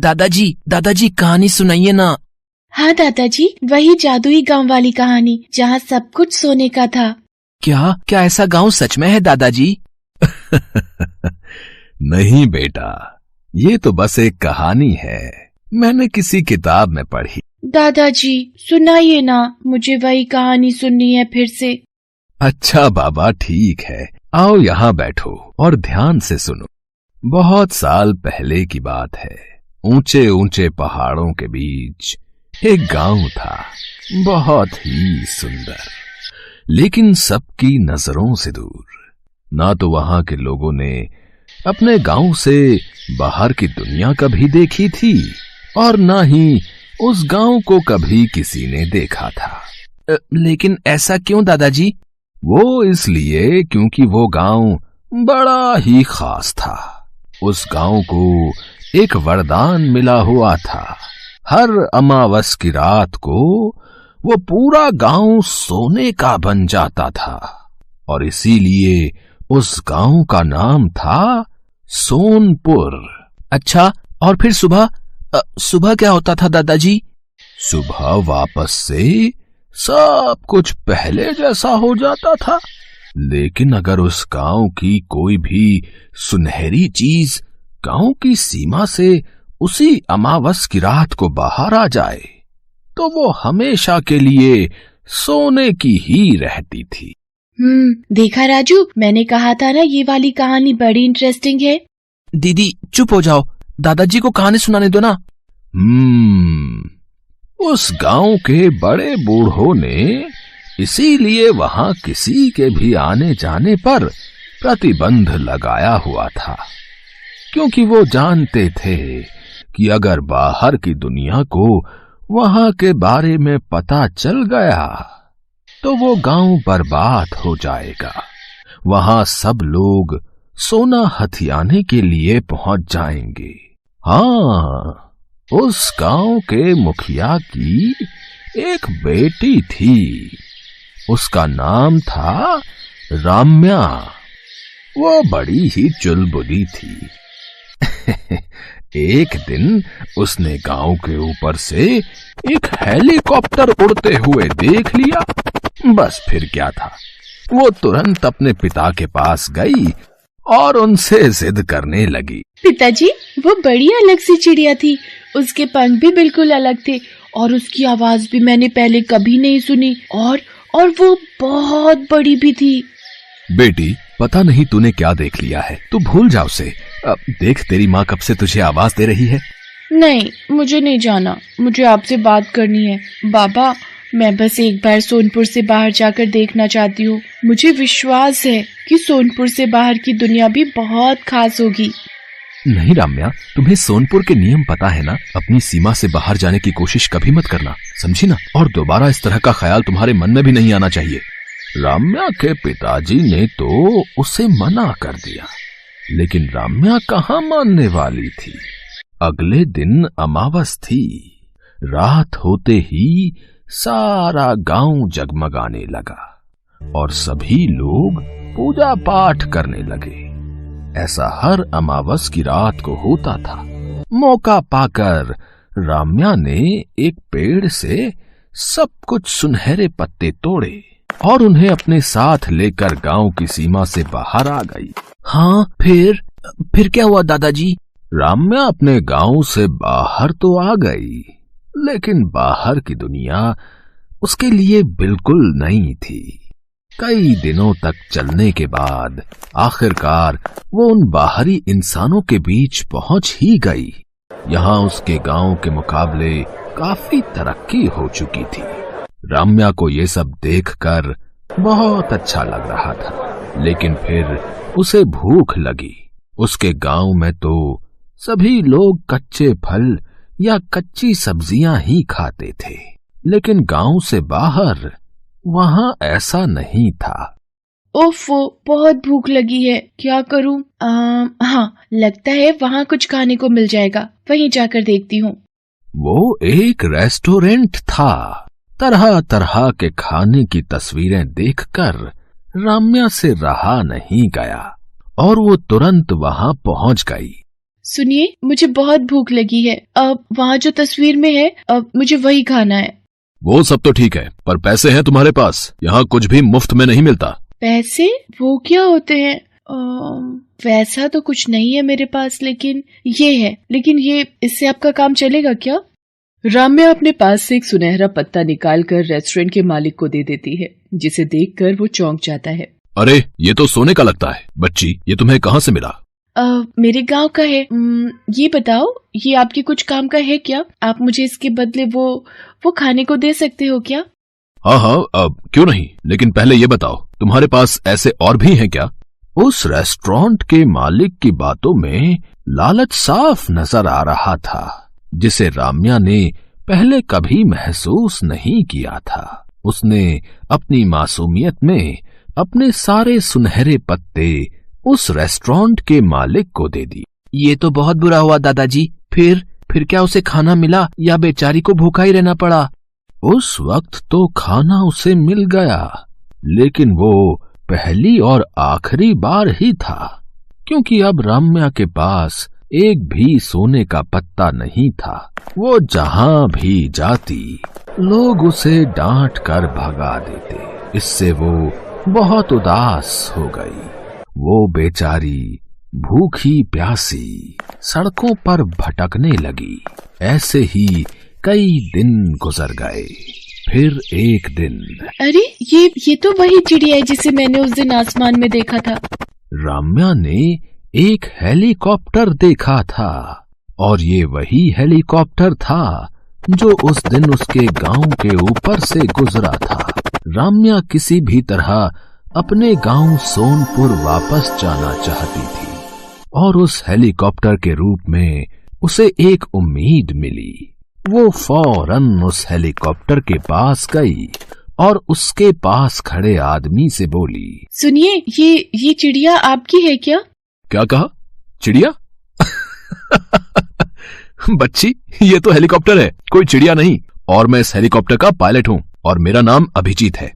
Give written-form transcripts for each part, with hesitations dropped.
दादाजी कहानी सुनाइए ना। हाँ दादाजी, वही जादुई गांव वाली कहानी जहाँ सब कुछ सोने का था। क्या ऐसा गांव सच में है दादाजी? नहीं बेटा, ये तो बस एक कहानी है, मैंने किसी किताब में पढ़ी। दादाजी सुनाइए ना, मुझे वही कहानी सुननी है फिर से। अच्छा बाबा ठीक है, आओ यहाँ बैठो और ध्यान से सुनो। बहुत साल पहले की बात है, ऊंचे ऊंचे पहाड़ों के बीच एक गांव था, बहुत ही सुंदर, लेकिन सबकी नजरों से दूर। ना तो वहां के लोगों ने अपने गांव से बाहर की दुनिया कभी देखी थी और ना ही उस गांव को कभी किसी ने देखा था। लेकिन ऐसा क्यों दादाजी? वो इसलिए क्योंकि वो गांव बड़ा ही खास था। उस गांव को एक वरदान मिला हुआ था। हर अमावस की रात को वो पूरा गांव सोने का बन जाता था और इसीलिए उस गांव का नाम था सोनपुर। अच्छा, और फिर सुबह क्या होता था दादाजी? सुबह वापस से सब कुछ पहले जैसा हो जाता था, लेकिन अगर उस गांव की कोई भी सुनहरी चीज गांव की सीमा से उसी अमावस की रात को बाहर आ जाए तो वो हमेशा के लिए सोने की ही रहती थी। देखा राजू, मैंने कहा था ना ये वाली कहानी बड़ी इंटरेस्टिंग है। दीदी चुप हो जाओ, दादाजी को कहानी सुनाने दो ना। उस गांव के बड़े बूढ़ों ने इसीलिए वहां किसी के भी आने जाने पर प्रतिबंध लगाया हुआ था, क्योंकि वो जानते थे कि अगर बाहर की दुनिया को वहां के बारे में पता चल गया तो वो गांव बर्बाद हो जाएगा। वहां सब लोग सोना हथियाने के लिए पहुंच जाएंगे। हाँ, उस गांव के मुखिया की एक बेटी थी, उसका नाम था राम्या। वो बड़ी ही चुलबुली थी। एक दिन उसने गांव के ऊपर से एक हेलीकॉप्टर उड़ते हुए देख लिया। बस फिर क्या था, वो तुरंत अपने पिता के पास गई और उनसे जिद करने लगी। पिताजी, वो बड़ी अलग सी चिड़िया थी, उसके पंख भी बिल्कुल अलग थे और उसकी आवाज भी मैंने पहले कभी नहीं सुनी और वो बहुत बड़ी भी थी। बेटी, पता नहीं तूने क्या देख लिया है, तू भूल जा उसे। देख, तेरी माँ कब से तुझे आवाज दे रही है। नहीं, मुझे नहीं जाना, मुझे आपसे बात करनी है। बाबा, मैं बस एक बार सोनपुर से बाहर जाकर देखना चाहती हूँ। मुझे विश्वास है कि सोनपुर से बाहर की दुनिया भी बहुत खास होगी। नहीं राम्या, तुम्हें सोनपुर के नियम पता है ना। अपनी सीमा से बाहर जाने की कोशिश कभी मत करना, समझी ना। और दोबारा इस तरह का ख्याल तुम्हारे मन में भी नहीं आना चाहिए। राम्या के पिताजी ने तो उसे मना कर दिया, लेकिन राम्या कहाँ मानने वाली थी। अगले दिन अमावस थी। रात होते ही सारा गांव जगमगाने लगा और सभी लोग पूजा पाठ करने लगे। ऐसा हर अमावस की रात को होता था। मौका पाकर राम्या ने एक पेड़ से सब कुछ सुनहरे पत्ते तोड़े और उन्हें अपने साथ लेकर गांव की सीमा से बाहर आ गई। हाँ, फिर क्या हुआ दादाजी? राम्या अपने गांव से बाहर तो आ गई, लेकिन बाहर की दुनिया उसके लिए बिल्कुल नई थी। कई दिनों तक चलने के बाद आखिरकार वो उन बाहरी इंसानों के बीच पहुंच ही गई। यहाँ उसके गांव के मुकाबले काफी तरक्की हो चुकी थी। राम्या को ये सब देखकर बहुत अच्छा लग रहा था, लेकिन फिर उसे भूख लगी। उसके गांव में तो सभी लोग कच्चे फल या कच्ची सब्जियां ही खाते थे, लेकिन गांव से बाहर वहां ऐसा नहीं था। ओफो, बहुत भूख लगी है, क्या करूं? हाँ, लगता है वहां कुछ खाने को मिल जाएगा, वहीं जाकर देखती हूँ। वो एक रेस्टोरेंट था। तरह तरह के खाने की तस्वीरें देखकर राम्या से रहा नहीं गया और वो तुरंत वहां पहुंच गई। सुनिए, मुझे बहुत भूख लगी है। अब वहाँ जो तस्वीर में है, अब मुझे वही खाना है। वो सब तो ठीक है, पर पैसे हैं तुम्हारे पास? यहाँ कुछ भी मुफ्त में नहीं मिलता। पैसे? वो क्या होते हैं? वैसा तो कुछ नहीं है मेरे पास, लेकिन ये है। लेकिन ये इससे आपका काम चलेगा क्या? राम्या अपने पास से एक सुनहरा पत्ता निकालकर रेस्टोरेंट के मालिक को दे देती है, जिसे देखकर वो चौंक जाता है। अरे, ये तो सोने का लगता है। बच्ची, ये तुम्हें कहाँ से मिला? मेरे गांव का है। ये बताओ, ये आपके कुछ काम का है क्या? आप मुझे इसके बदले वो खाने को दे सकते हो क्या? हाँ, क्यों नहीं, लेकिन पहले ये बताओ, तुम्हारे पास ऐसे और भी हैं क्या? उस रेस्टोरेंट के मालिक की बातों में लालच साफ नजर आ रहा था, जिसे राम्या ने पहले कभी महसूस नहीं किया था। उसने अपनी मासूमियत में अपने सारे सुनहरे पत्ते उस रेस्टोरेंट के मालिक को दे दी। ये तो बहुत बुरा हुआ दादाजी। फिर क्या उसे खाना मिला या बेचारी को भूखा ही रहना पड़ा? उस वक्त तो खाना उसे मिल गया, लेकिन वो पहली और आखिरी बार ही था, क्योंकि अब राम्या के पास एक भी सोने का पत्ता नहीं था। वो जहां भी जाती लोग उसे डांट कर भगा देते। इससे वो बहुत उदास हो गई। वो बेचारी भूखी प्यासी सड़कों पर भटकने लगी। ऐसे ही कई दिन गुजर गए। फिर एक दिन, अरे ये तो वही चिड़िया है जिसे मैंने उस दिन आसमान में देखा था। राम्या ने एक हेलीकॉप्टर देखा था, और ये वही हेलीकॉप्टर था जो उस दिन उसके गांव के ऊपर से गुजरा था। राम्या किसी भी तरह अपने गांव सोनपुर वापस जाना चाहती थी, और उस हेलीकॉप्टर के रूप में उसे एक उम्मीद मिली। वो फौरन उस हेलीकॉप्टर के पास गई और उसके पास खड़े आदमी से बोली, सुनिए, ये चिड़िया आपकी है क्या? क्या कहा? चिड़िया? बच्ची, ये तो हेलीकॉप्टर है, कोई चिड़िया नहीं। और मैं इस हेलीकॉप्टर का पायलट हूँ, और मेरा नाम अभिजीत है।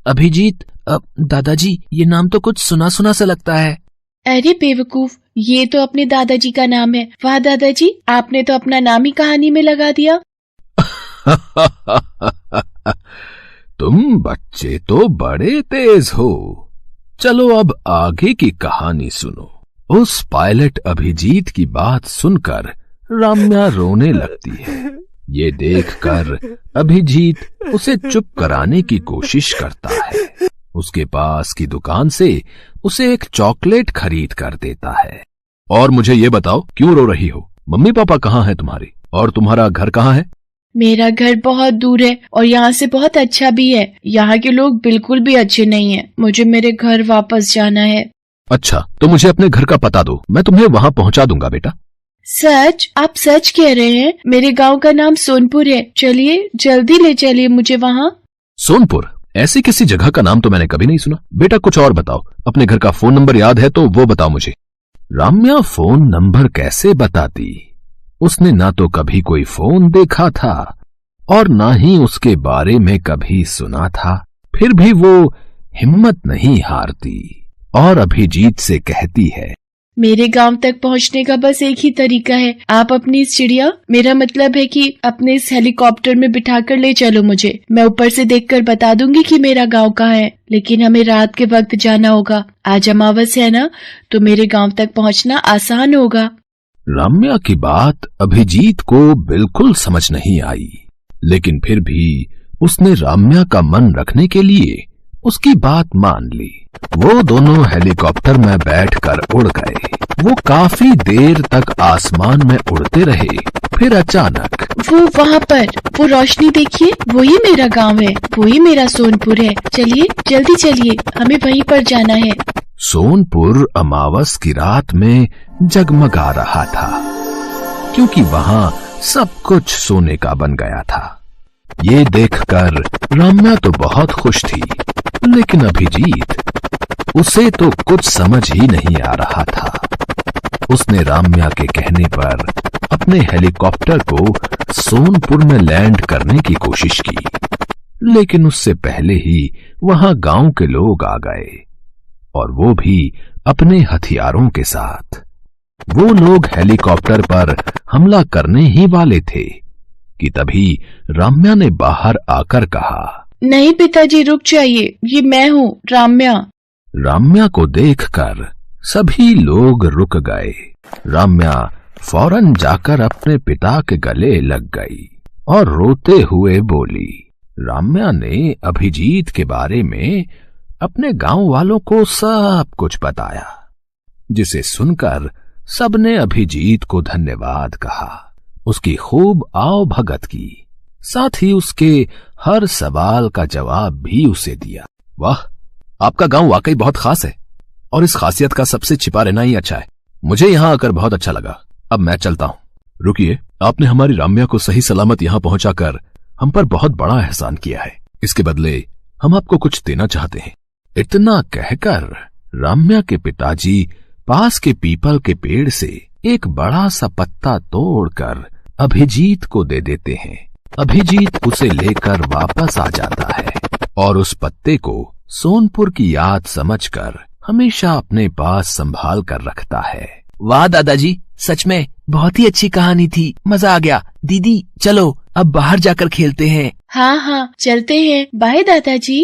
अभिजीत? दादाजी, ये नाम तो कुछ सुना सुना सा लगता है। अरे बेवकूफ, ये तो अपने दादाजी का नाम है। वाह दादाजी, आपने तो अपना नाम ही कहानी में लगा दिया। तुम बच्चे तो बड़े तेज हो। चलो अब आगे की कहानी सुनो। उस पायलट अभिजीत की बात सुनकर राम्या रोने लगती है। ये देखकर अभिजीत उसे चुप कराने की कोशिश करता है। उसके पास की दुकान से उसे एक चॉकलेट खरीद कर देता है। और मुझे ये बताओ, क्यों रो रही हो? मम्मी पापा कहाँ हैं तुम्हारी? और तुम्हारा घर कहाँ है? मेरा घर बहुत दूर है, और यहाँ से बहुत अच्छा भी है। यहाँ के लोग बिल्कुल भी अच्छे नहीं हैं। मुझे मेरे घर वापस जाना है। अच्छा, तो मुझे अपने घर का पता दो, मैं तुम्हें वहाँ पहुँचा दूंगा बेटा। सच? आप सच कह रहे हैं? मेरे गांव का नाम सोनपुर है। चलिए, जल्दी ले चलिए मुझे वहाँ। सोनपुर? ऐसी किसी जगह का नाम तो मैंने कभी नहीं सुना। बेटा कुछ और बताओ, अपने घर का फोन नंबर याद है तो वो बताओ मुझे। राम्या फोन नंबर कैसे बताती? उसने ना तो कभी कोई फोन देखा था और ना ही उसके बारे में कभी सुना था। फिर भी वो हिम्मत नहीं हारती और अभिजीत से कहती है, मेरे गांव तक पहुंचने का बस एक ही तरीका है। आप अपनी इस चिड़िया, मेरा मतलब है कि अपने इस हेलीकॉप्टर में बिठाकर ले चलो मुझे। मैं ऊपर से देखकर बता दूंगी कि मेरा गांव कहाँ है, लेकिन हमें रात के वक्त जाना होगा। आज अमावस्या है ना, तो मेरे गांव तक पहुंचना आसान होगा। राम्या की बात अभिजीत को बिल्कुल समझ नहीं आई, लेकिन फिर भी उसने राम्या का मन रखने के लिए उसकी बात मान ली। वो दोनों हेलीकॉप्टर में बैठकर उड़ गए। वो काफी देर तक आसमान में उड़ते रहे। फिर अचानक, वो वहाँ पर, वो रोशनी देखिए, वही मेरा गांव है, वही मेरा सोनपुर है। चलिए, जल्दी चलिए, हमें वहीं पर जाना है। सोनपुर अमावस की रात में जगमगा रहा था, क्योंकि वहाँ सब कुछ सोने का बन गया था। ये देखकर राम्या तो बहुत खुश थी, लेकिन अभिजीत, उसे तो कुछ समझ ही नहीं आ रहा था। उसने राम्या के कहने पर अपने हेलीकॉप्टर को सोनपुर में लैंड करने की कोशिश की, लेकिन उससे पहले ही वहां गांव के लोग आ गए, और वो भी अपने हथियारों के साथ। वो लोग हेलीकॉप्टर पर हमला करने ही वाले थे कि तभी राम्या ने बाहर आकर कहा, नहीं पिताजी, रुक जाइए, ये मैं हूँ, राम्या। राम्या को देखकर सभी लोग रुक गए। राम्या फौरन जाकर अपने पिता के गले लग गई और रोते हुए बोली। राम्या ने अभिजीत के बारे में अपने गांव वालों को सब कुछ बताया, जिसे सुनकर सबने अभिजीत को धन्यवाद कहा, उसकी खूब आओ भगत की, साथ ही उसके हर सवाल का जवाब भी उसे दिया। वाह, आपका गांव वाकई बहुत खास है और इस खासियत का सबसे छिपा रहना ही अच्छा है। मुझे यहाँ आकर बहुत अच्छा लगा। अब मैं चलता हूँ। रुकिए, आपने हमारी राम्या को सही सलामत यहाँ पहुंचाकर हम पर बहुत बड़ा एहसान किया है। इसके बदले हम आपको कुछ देना चाहते हैं। इतना कहकर राम्या के पिताजी पास के पीपल के पेड़ से एक बड़ा सा पत्ता तोड़कर अभिजीत को दे देते हैं। अभिजीत उसे लेकर वापस आ जाता है और उस पत्ते को सोनपुर की याद समझकर हमेशा अपने पास संभाल कर रखता है। वाह दादाजी, सच में बहुत ही अच्छी कहानी थी, मजा आ गया। दीदी चलो अब बाहर जाकर खेलते हैं। हाँ हाँ, चलते हैं। बाय दादाजी।